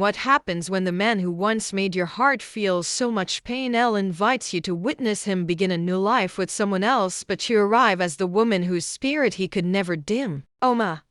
what happens when the man who once made your heart feel so much pain invites you to witness him begin a new life with someone else, but you arrive as the woman whose spirit he could never dim. Oma,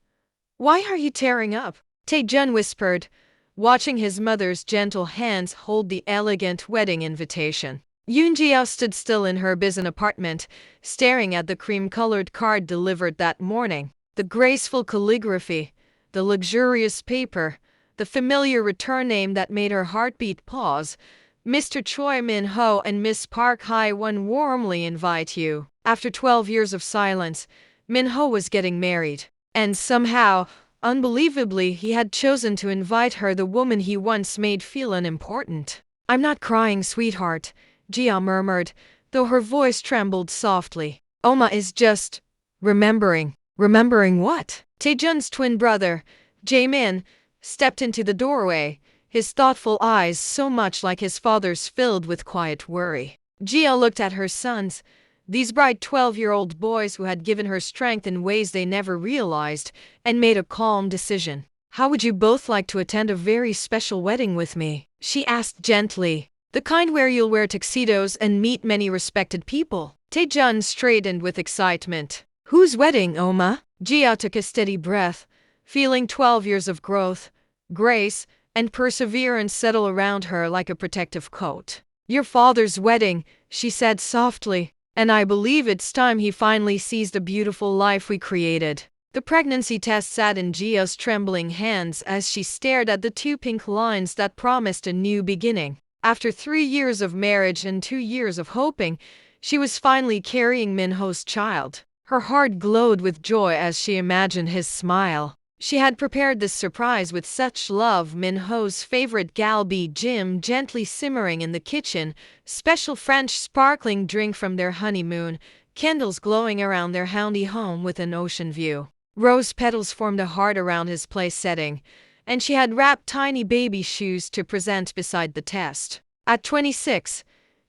why are you tearing up? Taejun whispered, watching his mother's gentle hands hold the elegant wedding invitation. Yoonji stood still in her Bizen apartment, staring at the cream-colored card delivered that morning. The graceful calligraphy, the luxurious paper, the familiar return name that made her heartbeat pause. Mr. Choi Min-ho and Miss Park Hae-won warmly invite you. After 12 years of silence, Min-ho was getting married. And somehow, unbelievably, he had chosen to invite her, the woman he once made feel unimportant. I'm not crying, sweetheart, Jia murmured, though her voice trembled softly. Oma is just remembering. Remembering what? Taejun's twin brother, Jaemin, stepped into the doorway, his thoughtful eyes so much like his father's filled with quiet worry. Jia looked at her sons, these bright 12-year-old boys who had given her strength in ways they never realized, and made a calm decision. How would you both like to attend a very special wedding with me? She asked gently. The kind where you'll wear tuxedos and meet many respected people. Taejun straightened with excitement. Whose wedding, Oma? Jia took a steady breath, feeling 12 years of growth, grace, and perseverance settle around her like a protective coat. Your father's wedding, she said softly, and I believe it's time he finally sees the beautiful life we created. The pregnancy test sat in Jia's trembling hands as she stared at the 2 pink lines that promised a new beginning. After 3 years of marriage and 2 years of hoping, she was finally carrying Min-ho's child. Her heart glowed with joy as she imagined his smile. She had prepared this surprise with such love. Min-ho's favorite galbi Jim gently simmering in the kitchen, special French sparkling drink from their honeymoon, candles glowing around their handy home with an ocean view. Rose petals formed a heart around his place setting, and she had wrapped tiny baby shoes to present beside the test. At 26,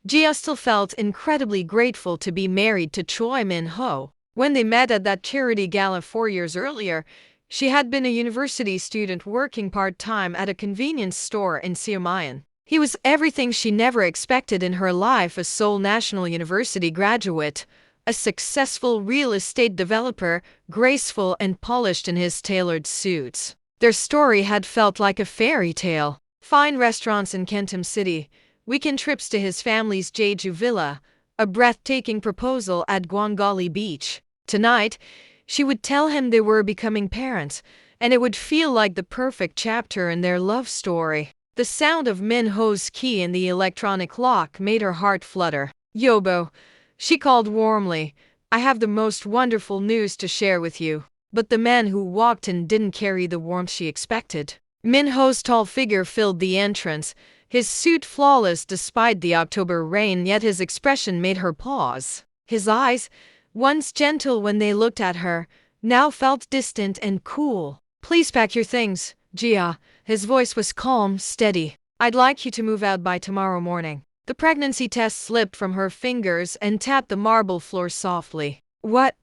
Jia still felt incredibly grateful to be married to Choi Min-ho. When they met at that charity gala 4 years earlier, she had been a university student working part-time at a convenience store in Seoul. He was everything she never expected in her life: a Seoul National University graduate, a successful real estate developer, graceful and polished in his tailored suits. Their story had felt like a fairy tale. Fine restaurants in Kentum City, weekend trips to his family's Jeju villa, a breathtaking proposal at Gwangali Beach. Tonight, she would tell him they were becoming parents, and it would feel like the perfect chapter in their love story. The sound of Min-ho's key in the electronic lock made her heart flutter. Yobo, she called warmly, I have the most wonderful news to share with you. But the man who walked in didn't carry the warmth she expected. Min-ho's tall figure filled the entrance, his suit flawless despite the October rain, yet his expression made her pause. His eyes, once gentle when they looked at her, now felt distant and cool. Please pack your things, Jia. His voice was calm, steady. I'd like you to move out by tomorrow morning. The pregnancy test slipped from her fingers and tapped the marble floor softly. What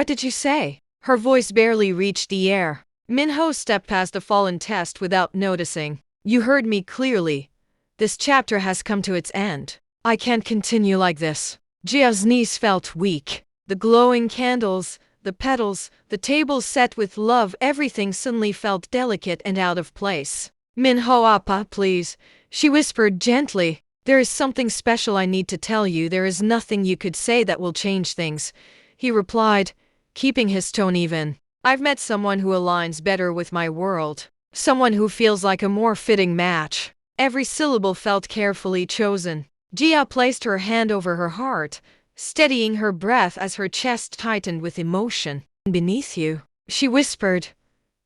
did you say? Her voice barely reached the air. Min-ho stepped past the fallen test without noticing. You heard me clearly. This chapter has come to its end. I can't continue like this. Jia's knees felt weak. The glowing candles, the petals, the table set with love, everything suddenly felt delicate and out of place. Min-ho appa, please, she whispered gently. There is something special I need to tell you. There is nothing you could say that will change things, he replied, keeping his tone even. I've met someone who aligns better with my world. Someone who feels like a more fitting match. Every syllable felt carefully chosen. Jia placed her hand over her heart, steadying her breath as her chest tightened with emotion. Beneath you, she whispered.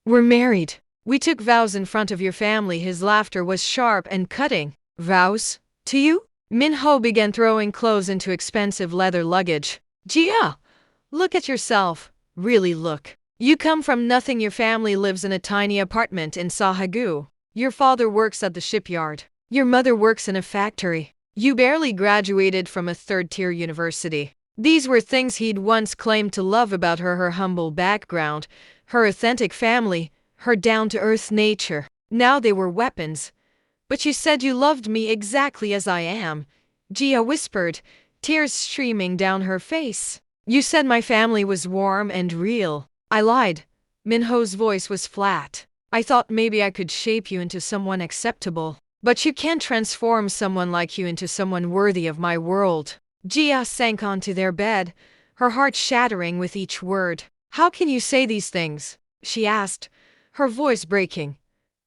We're married. We took vows in front of your family. His laughter was sharp and cutting. Vows? To you? Min-ho began throwing clothes into expensive leather luggage. Jia, look at yourself. Really look. You come from nothing. Your family lives in a tiny apartment in Sahagu. Your father works at the shipyard. Your mother works in a factory. You barely graduated from a third-tier university. These were things he'd once claimed to love about her: her humble background, her authentic family, her down-to-earth nature. Now they were weapons. But you said you loved me exactly as I am, Gia whispered, tears streaming down her face. You said my family was warm and real. I lied. Minho's voice was flat. I thought maybe I could shape you into someone acceptable. But you can't transform someone like you into someone worthy of my world. Gia sank onto their bed, her heart shattering with each word. How can you say these things? She asked, her voice breaking.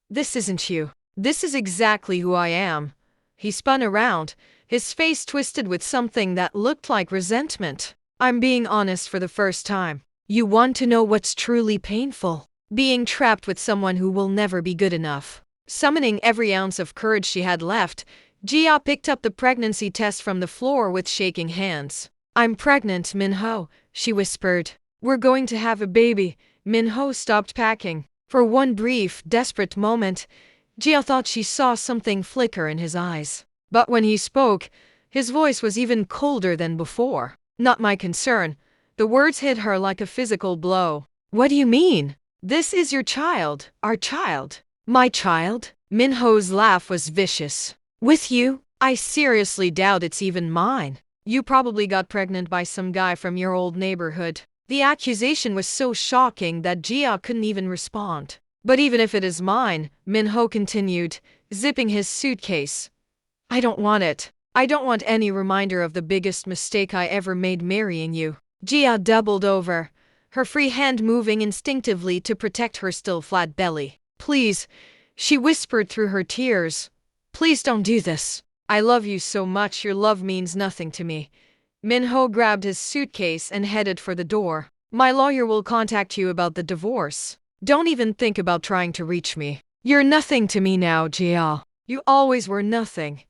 This isn't you. This is exactly who I am. He spun around, his face twisted with something that looked like resentment. I'm being honest for the first time. You want to know what's truly painful? Being trapped with someone who will never be good enough. Summoning every ounce of courage she had left, Gia picked up the pregnancy test from the floor with shaking hands. I'm pregnant, Minho, she whispered. We're going to have a baby. Minho stopped packing. For one brief, desperate moment, Gia thought she saw something flicker in his eyes. But when he spoke, his voice was even colder than before. Not my concern. The words hit her like a physical blow. What do you mean? This is your child, our child. My child? Minho's laugh was vicious. With you? I seriously doubt it's even mine. You probably got pregnant by some guy from your old neighborhood. The accusation was so shocking that Gia couldn't even respond. But even if it is mine, Minho continued, zipping his suitcase. I don't want it. I don't want any reminder of the biggest mistake I ever made marrying you. Gia doubled over, her free hand moving instinctively to protect her still flat belly. Please, she whispered through her tears. Please don't do this. I love you so much, your love means nothing to me. Minho grabbed his suitcase and headed for the door. My lawyer will contact you about the divorce. Don't even think about trying to reach me. You're nothing to me now, Gia. You always were nothing.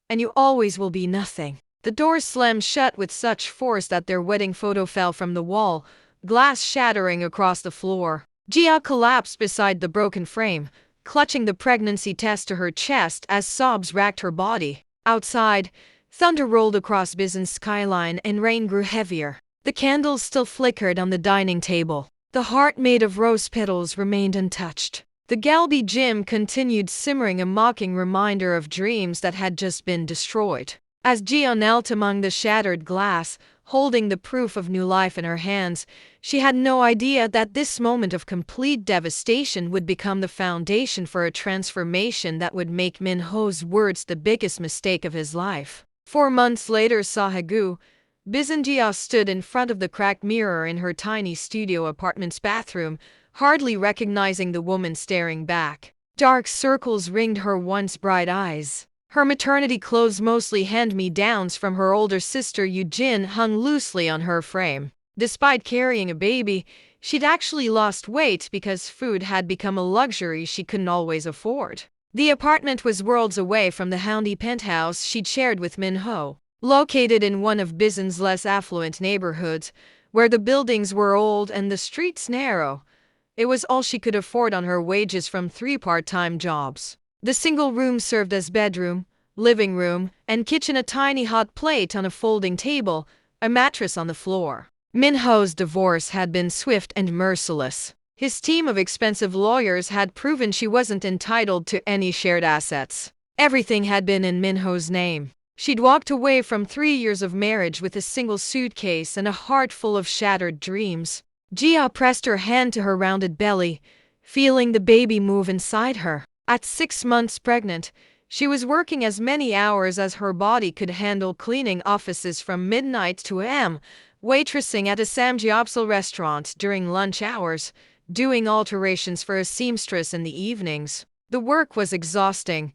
And you always will be nothing. The door slammed shut with such force that their wedding photo fell from the wall, glass shattering across the floor. Gia collapsed beside the broken frame, clutching the pregnancy test to her chest as sobs racked her body. Outside, thunder rolled across Bizen's skyline and rain grew heavier. The candles still flickered on the dining table. The heart made of rose petals remained untouched. The Galbi gym continued simmering, a mocking reminder of dreams that had just been destroyed. As Gia knelt among the shattered glass, holding the proof of new life in her hands, she had no idea that this moment of complete devastation would become the foundation for a transformation that would make Minho's words the biggest mistake of his life. 4 months later, Sahagu, Bizen Gia stood in front of the cracked mirror in her tiny studio apartment's bathroom, hardly recognizing the woman staring back. Dark circles ringed her once bright eyes. Her maternity clothes, mostly hand-me-downs from her older sister Eugene, hung loosely on her frame. Despite carrying a baby, she'd actually lost weight because food had become a luxury she couldn't always afford. The apartment was worlds away from the houndy penthouse she'd shared with Minho. Located in one of Bizen's less affluent neighborhoods, where the buildings were old and the streets narrow, it was all she could afford on her wages from 3 part-time jobs. The single room served as bedroom, living room, and kitchen, a tiny hot plate on a folding table, a mattress on the floor. Minho's divorce had been swift and merciless. His team of expensive lawyers had proven she wasn't entitled to any shared assets. Everything had been in Minho's name. She'd walked away from 3 years of marriage with a single suitcase and a heart full of shattered dreams. Gia pressed her hand to her rounded belly, feeling the baby move inside her. At 6 months pregnant, she was working as many hours as her body could handle, cleaning offices from midnight to a.m., waitressing at a samgyeopsal restaurant during lunch hours, doing alterations for a seamstress in the evenings. The work was exhausting,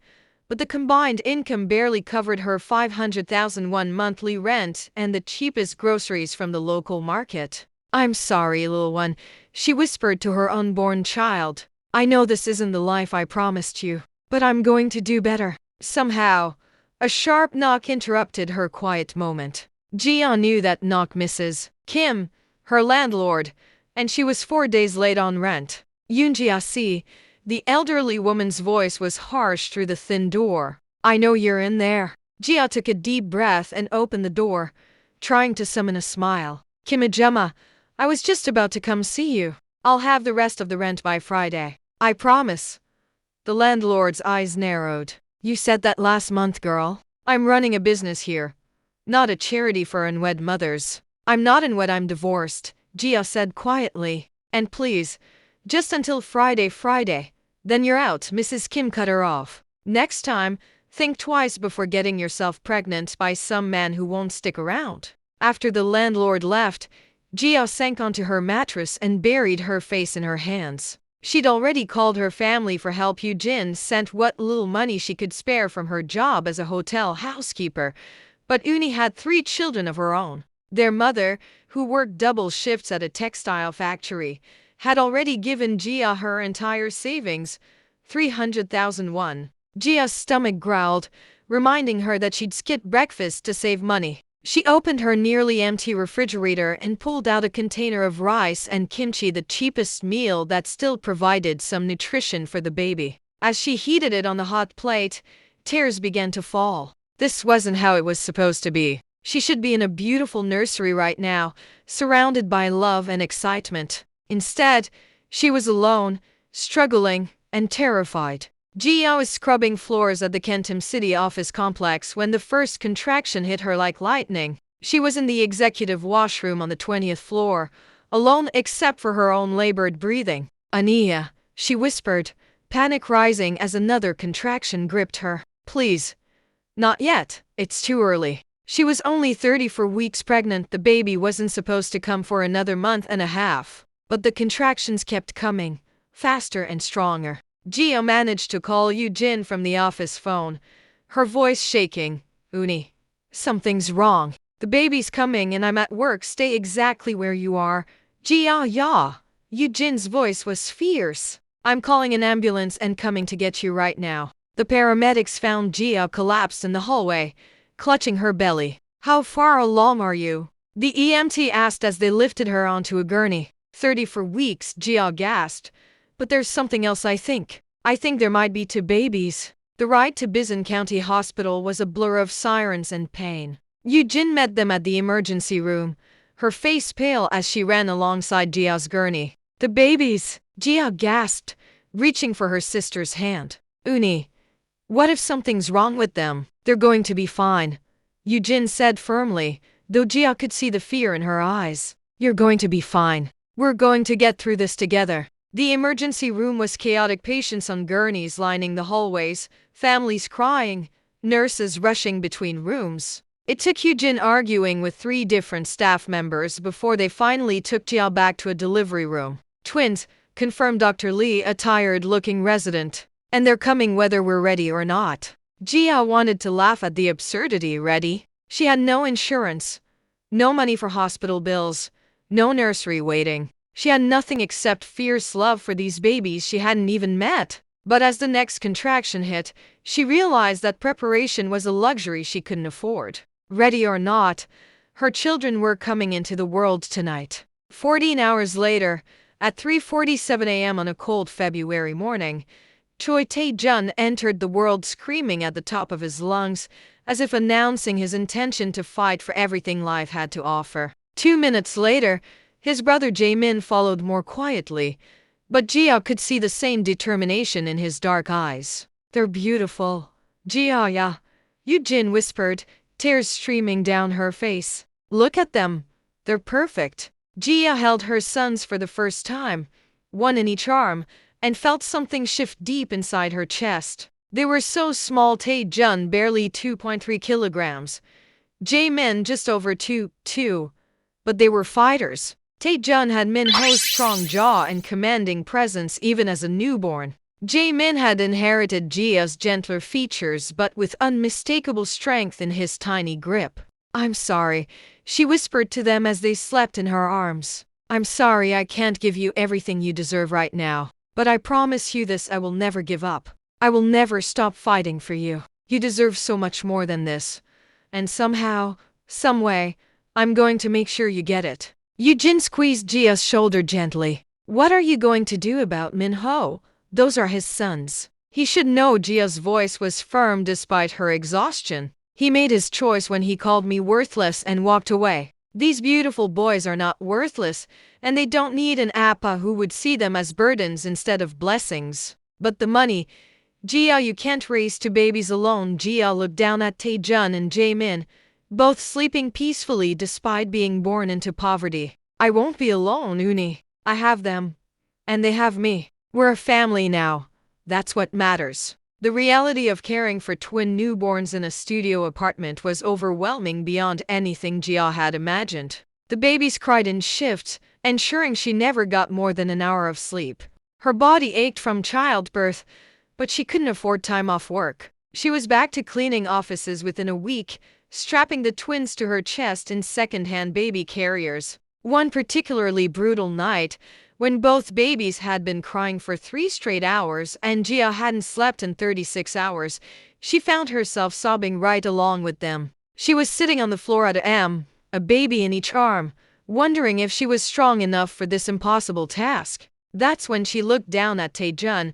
but the combined income barely covered her 500,000 won monthly rent and the cheapest groceries from the local market. I'm sorry, little one, she whispered to her unborn child. I know this isn't the life I promised you, but I'm going to do better. Somehow, a sharp knock interrupted her quiet moment. Gia knew that knock, Mrs. Kim, her landlord, and she was 4 days late on rent. Yoonjia-si, the elderly woman's voice was harsh through the thin door. I know you're in there. Gia took a deep breath and opened the door, trying to summon a smile. Kimijima, I was just about to come see you. I'll have the rest of the rent by Friday. I promise. The landlord's eyes narrowed. You said that last month, girl. I'm running a business here, not a charity for unwed mothers. I'm not unwed, I'm divorced, Gia said quietly. And please, just until Friday. Then you're out, Mrs. Kim cut her off. Next time, think twice before getting yourself pregnant by some man who won't stick around. After the landlord left, Gia sank onto her mattress and buried her face in her hands. She'd already called her family for help. Eugene sent what little money she could spare from her job as a hotel housekeeper, but Uni had 3 children of her own. Their mother, who worked double shifts at a textile factory, had already given Gia her entire savings, 300,000 won. Gia's stomach growled, reminding her that she'd skipped breakfast to save money. She opened her nearly empty refrigerator and pulled out a container of rice and kimchi, the cheapest meal that still provided some nutrition for the baby. As she heated it on the hot plate, tears began to fall. This wasn't how it was supposed to be. She should be in a beautiful nursery right now, surrounded by love and excitement. Instead, she was alone, struggling, and terrified. Gia was scrubbing floors at the Kentum City office complex when the first contraction hit her like lightning. She was in the executive washroom on the 20th floor, alone except for her own labored breathing. Ania, she whispered, panic rising as another contraction gripped her. Please. Not yet, it's too early. She was only 34 weeks pregnant. The baby wasn't supposed to come for another month and a half. But the contractions kept coming, faster and stronger. Gia managed to call Eugene from the office phone, her voice shaking. Uni, something's wrong. The baby's coming and I'm at work. Stay exactly where you are. Gia, yeah. Eugene's voice was fierce. I'm calling an ambulance and coming to get you right now. The paramedics found Gia collapsed in the hallway, clutching her belly. How far along are you? The EMT asked as they lifted her onto a gurney. 34 weeks, Gia gasped. But there's something else, I think. I think there might be 2 babies. The ride to Bizen County Hospital was a blur of sirens and pain. Eugene met them at the emergency room, her face pale as she ran alongside Gia's gurney. The babies, Gia gasped, reaching for her sister's hand. Uni, what if something's wrong with them? They're going to be fine, Eugene said firmly, though Gia could see the fear in her eyes. You're going to be fine. We're going to get through this together. The emergency room was chaotic, patients on gurneys lining the hallways, families crying, nurses rushing between rooms. It took Eugene arguing with 3 different staff members before they finally took Gia back to a delivery room. Twins, confirmed Dr. Lee, a tired-looking resident. And they're coming whether we're ready or not. Gia wanted to laugh at the absurdity. Ready? She had no insurance, no money for hospital bills, no nursery waiting. She had nothing except fierce love for these babies she hadn't even met. But as the next contraction hit, she realized that preparation was a luxury she couldn't afford. Ready or not, her children were coming into the world tonight. 14 hours later, at 3:47 a.m. on a cold February morning, Choi Tae-jun entered the world screaming at the top of his lungs, as if announcing his intention to fight for everything life had to offer. 2 minutes later, his brother Jae-min followed more quietly, but Gia could see the same determination in his dark eyes. They're beautiful. Gia, yeah, Eugene whispered, tears streaming down her face. Look at them. They're perfect. Gia held her sons for the first time, one in each arm, and felt something shift deep inside her chest. They were so small. Tae-jun barely 2.3 kilograms. Jae-min just over 2. But they were fighters. Tae-jun had Min-ho's strong jaw and commanding presence even as a newborn. Jae-min had inherited Gia's gentler features but with unmistakable strength in his tiny grip. I'm sorry, she whispered to them as they slept in her arms. I'm sorry I can't give you everything you deserve right now. But I promise you this, I will never give up. I will never stop fighting for you. You deserve so much more than this. And somehow, some way, I'm going to make sure you get it. Eugene squeezed Gia's shoulder gently. What are you going to do about Min-ho? Those are his sons. He should know. Gia's voice was firm despite her exhaustion. He made his choice when he called me worthless and walked away. These beautiful boys are not worthless, and they don't need an appa who would see them as burdens instead of blessings. But the money, Jia, you can't raise two babies alone. Jia looked down at Taejun and Jaemin, both sleeping peacefully despite being born into poverty. I won't be alone, Uni. I have them. And they have me. We're a family now. That's what matters. The reality of caring for twin newborns in a studio apartment was overwhelming beyond anything Jia had imagined. The babies cried in shifts, ensuring she never got more than an hour of sleep. Her body ached from childbirth, but she couldn't afford time off work. She was back to cleaning offices within a week, strapping the twins to her chest in second-hand baby carriers. One particularly brutal night, when both babies had been crying for 3 straight hours and Jia hadn't slept in 36 hours, she found herself sobbing right along with them. She was sitting on the floor at a baby in each arm, wondering if she was strong enough for this impossible task. That's when she looked down at Taejun,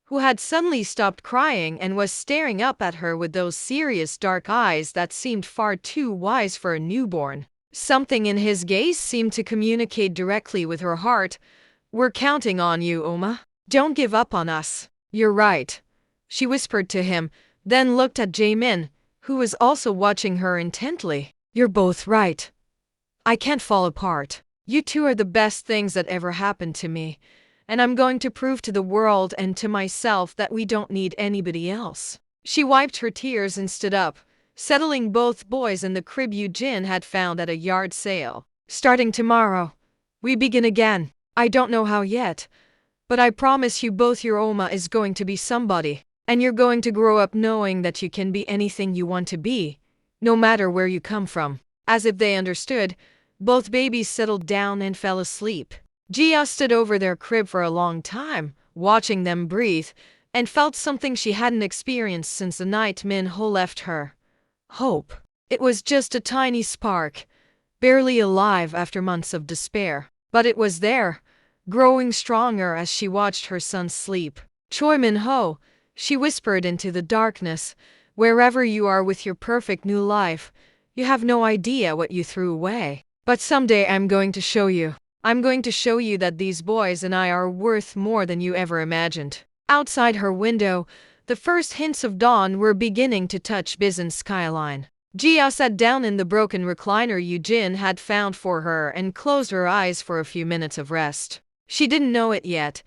who had suddenly stopped crying and was staring up at her with those serious dark eyes that seemed far too wise for a newborn. Something in his gaze seemed to communicate directly with her heart. We're counting on you, Oma. Don't give up on us. You're right, she whispered to him, then looked at Jaemin, who was also watching her intently. You're both right. I can't fall apart. You two are the best things that ever happened to me, and I'm going to prove to the world and to myself that we don't need anybody else. She wiped her tears and stood up, settling both boys in the crib Eugene had found at a yard sale. Starting tomorrow, we begin again. I don't know how yet, but I promise you both your Oma is going to be somebody, and you're going to grow up knowing that you can be anything you want to be, no matter where you come from. As if they understood, both babies settled down and fell asleep. Jia stood over their crib for a long time, watching them breathe, and felt something she hadn't experienced since the night Min Ho left her. Hope. It was just a tiny spark, barely alive after months of despair. But it was there, growing stronger as she watched her son sleep. Choi Min Ho, she whispered into the darkness, wherever you are with your perfect new life, you have no idea what you threw away. But someday I'm going to show you. I'm going to show you that these boys and I are worth more than you ever imagined. Outside her window, the first hints of dawn were beginning to touch Bizen's skyline. Jia sat down in the broken recliner Eugene had found for her and closed her eyes for a few minutes of rest. She didn't know it yet,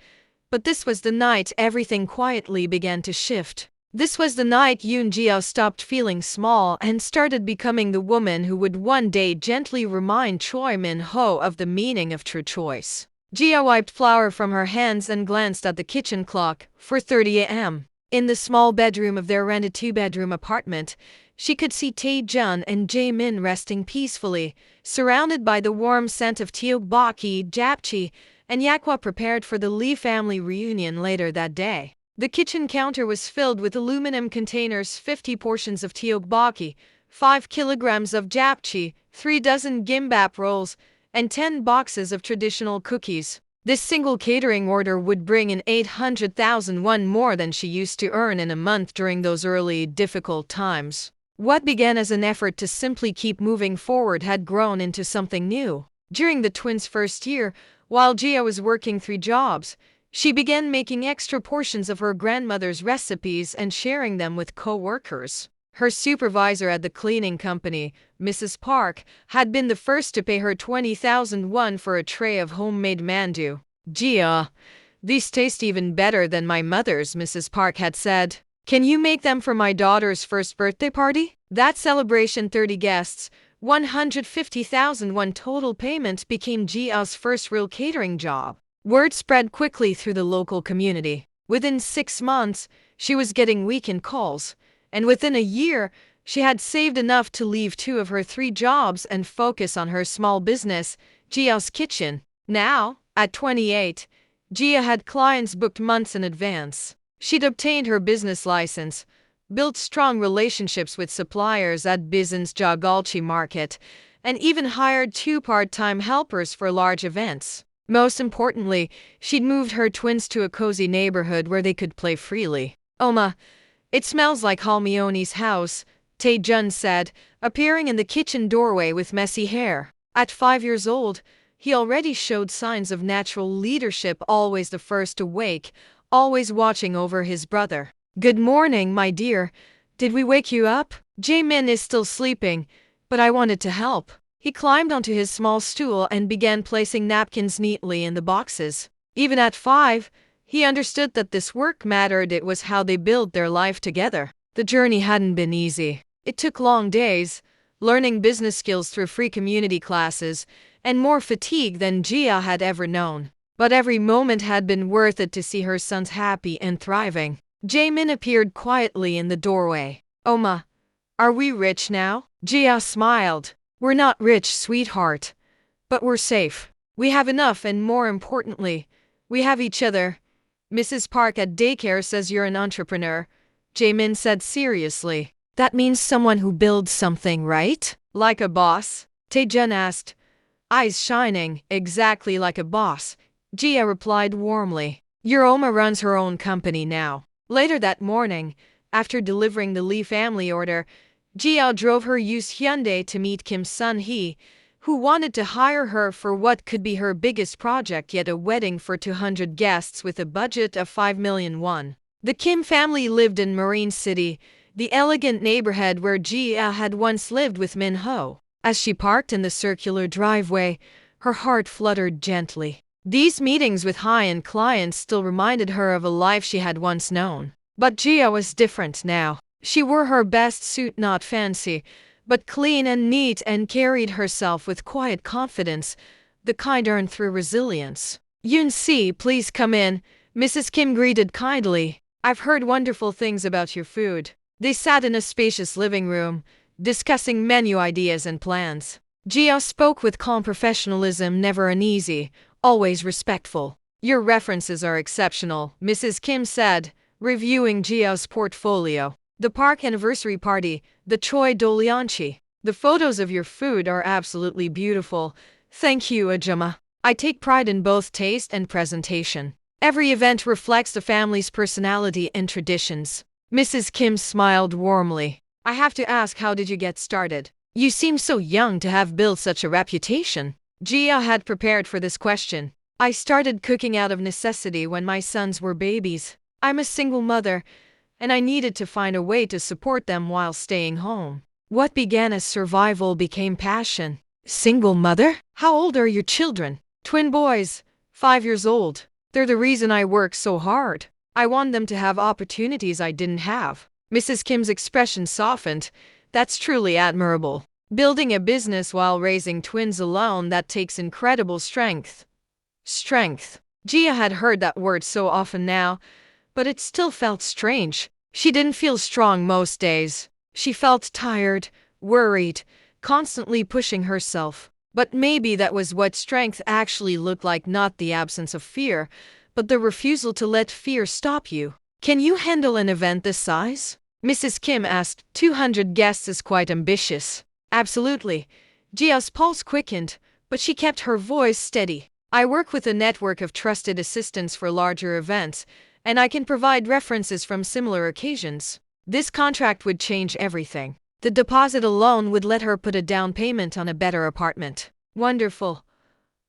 but this was the night everything quietly began to shift. This was the night Yoon Jia stopped feeling small and started becoming the woman who would one day gently remind Choi Min Ho of the meaning of true choice. Jia wiped flour from her hands and glanced at the kitchen clock. 4:30 a.m. In the small bedroom of their rented 2-bedroom apartment, she could see Taejun and Jaemin resting peacefully, surrounded by the warm scent of tteokbokki, japchae, and yakgwa prepared for the Lee family reunion later that day. The kitchen counter was filled with aluminum containers, 50 portions of tteokbokki, 5 kilograms of japchae, 3 dozen gimbap rolls, and 10 boxes of traditional cookies. This single catering order would bring in 800,000 won more than she used to earn in a month during those early, difficult times. What began as an effort to simply keep moving forward had grown into something new. During the twins' first year, while Jia was working 3 jobs, she began making extra portions of her grandmother's recipes and sharing them with co-workers. Her supervisor at the cleaning company, Mrs. Park, had been the first to pay her 20,000 won for a tray of homemade mandu. Jia, these taste even better than my mother's, Mrs. Park had said. Can you make them for my daughter's first birthday party? That celebration, 30 guests, 150,000 won total payment became Jia's first real catering job. Word spread quickly through the local community. Within 6 months, she was getting weekend calls, and within a year, she had saved enough to leave 2 of her 3 jobs and focus on her small business, Jia's Kitchen. Now, at 28, Jia had clients booked months in advance. She'd obtained her business license, built strong relationships with suppliers at Bizen's Jagalchi market, and even hired 2 part-time helpers for large events. Most importantly, she'd moved her twins to a cozy neighborhood where they could play freely. Oma, it smells like Halmioni's house, Taejun said, appearing in the kitchen doorway with messy hair. At 5 years old, he already showed signs of natural leadership, always the first awake, always watching over his brother. Good morning, my dear. Did we wake you up? Jaemin is still sleeping, but I wanted to help. He climbed onto his small stool and began placing napkins neatly in the boxes. Even at 5, he understood that this work mattered. It was how they built their life together. The journey hadn't been easy. It took long days, learning business skills through free community classes, and more fatigue than Gia had ever known. But every moment had been worth it to see her sons happy and thriving. Jaemin appeared quietly in the doorway. Oma, are we rich now? Gia smiled. We're not rich, sweetheart. But we're safe. We have enough, and more importantly, we have each other. Mrs. Park at daycare says you're an entrepreneur, Jaemin said seriously. That means someone who builds something, right? Like a boss? Taejun asked, eyes shining. Exactly like a boss, Gia replied warmly. Your Oma runs her own company now. Later that morning, after delivering the Lee family order, Gia drove her used Hyundai to meet Kim Sun-hee, who wanted to hire her for what could be her biggest project yet, a wedding for 200 guests with a budget of 5 million won. The Kim family lived in Marine City, the elegant neighborhood where Gia had once lived with Min Ho. As she parked in the circular driveway, her heart fluttered gently. These meetings with high-end clients still reminded her of a life she had once known. But Gia was different now. She wore her best suit, not fancy, but clean and neat, and carried herself with quiet confidence, the kind earned through resilience. Yoon-si, please come in, Mrs. Kim greeted kindly. I've heard wonderful things about your food. They sat in a spacious living room, discussing menu ideas and plans. Gia spoke with calm professionalism, never uneasy, always respectful. Your references are exceptional, Mrs. Kim said, reviewing Gia's portfolio. The Park anniversary party, the Choi Dolyanchi. The photos of your food are absolutely beautiful. Thank you, Ajama. I take pride in both taste and presentation. Every event reflects the family's personality and traditions. Mrs. Kim smiled warmly. I have to ask, how did you get started? You seem so young to have built such a reputation. Gia had prepared for this question. I started cooking out of necessity when my sons were babies. I'm a single mother, and I needed to find a way to support them while staying home. What began as survival became passion. Single mother? How old are your children? Twin boys, 5 years old. They're the reason I work so hard. I want them to have opportunities I didn't have. Mrs. Kim's expression softened. That's truly admirable. Building a business while raising twins alone, that takes incredible strength. Strength. Gia had heard that word so often now, but it still felt strange. She didn't feel strong most days. She felt tired, worried, constantly pushing herself. But maybe that was what strength actually looked like, not the absence of fear, but the refusal to let fear stop you. Can you handle an event this size? Mrs. Kim asked. 200 guests is quite ambitious. Absolutely. Gia's pulse quickened, but she kept her voice steady. I work with a network of trusted assistants for larger events, and I can provide references from similar occasions. This contract would change everything. The deposit alone would let her put a down payment on a better apartment. Wonderful.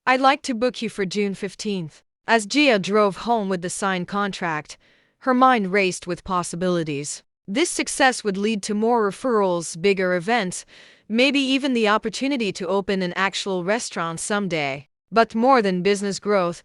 I'd like to book you for June 15th. As Gia drove home with the signed contract, her mind raced with possibilities. This success would lead to more referrals, bigger events, maybe even the opportunity to open an actual restaurant someday. But more than business growth,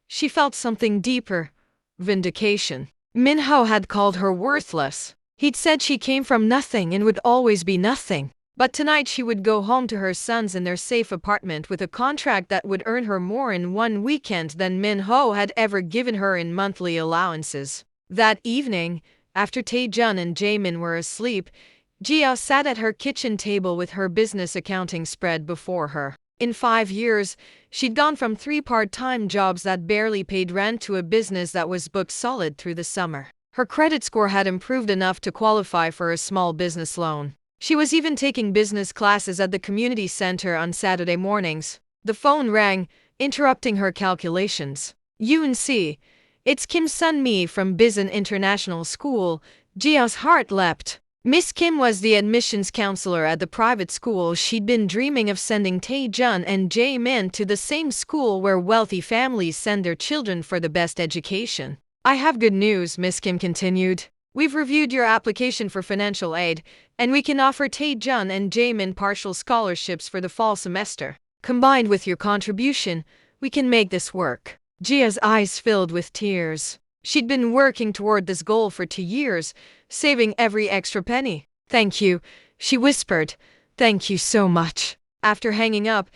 she felt something deeper. Vindication. Min Ho had called her worthless. He'd said she came from nothing and would always be nothing. But tonight she would go home to her sons in their safe apartment with a contract that would earn her more in one weekend than Min Ho had ever given her in monthly allowances. That evening, after Taejun and Jaemin were asleep, Gia sat at her kitchen table with her business accounting spread before her. In 5 years, she'd gone from 3 part-time jobs that barely paid rent to a business that was booked solid through the summer. Her credit score had improved enough to qualify for a small business loan. She was even taking business classes at the community center on Saturday mornings. The phone rang, interrupting her calculations. Yoon-si, it's Kim Sun-mi from Bisan International School. Gia's heart leapt. Miss Kim was the admissions counselor at the private school. She'd been dreaming of sending Taejun and Jaemin to the same school where wealthy families send their children for the best education. I have good news, Miss Kim continued. We've reviewed your application for financial aid, and we can offer Tae-jun and Jaemin partial scholarships for the fall semester. Combined with your contribution, we can make this work. Jia's eyes filled with tears. She'd been working toward this goal for 2 years, saving every extra penny. Thank you, she whispered. Thank you so much. After hanging up,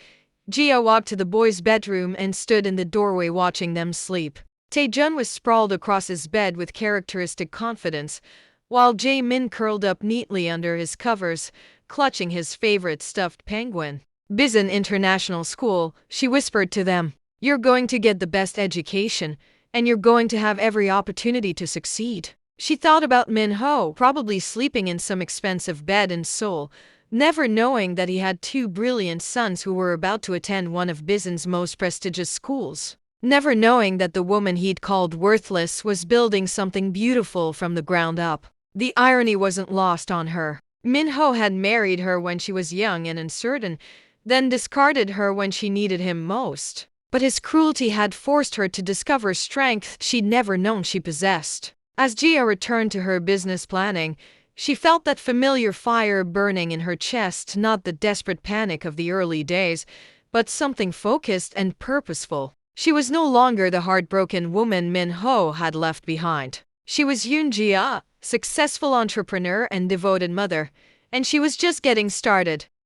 Jia walked to the boys' bedroom and stood in the doorway watching them sleep. Tae-jun was sprawled across his bed with characteristic confidence, while Jae-min curled up neatly under his covers, clutching his favorite stuffed penguin. Bisan International School, she whispered to them. You're going to get the best education, and you're going to have every opportunity to succeed. She thought about Min-ho, probably sleeping in some expensive bed in Seoul, never knowing that he had two brilliant sons who were about to attend one of Bisan's most prestigious schools. Never knowing that the woman he'd called worthless was building something beautiful from the ground up. The irony wasn't lost on her. Min-ho had married her when she was young and uncertain, then discarded her when she needed him most. But his cruelty had forced her to discover strength she'd never known she possessed. As Jia returned to her business planning, she felt that familiar fire burning in her chest, not the desperate panic of the early days, but something focused and purposeful. She was no longer the heartbroken woman Min-ho had left behind. She was Yoon Jia, successful entrepreneur and devoted mother, and she was just getting started.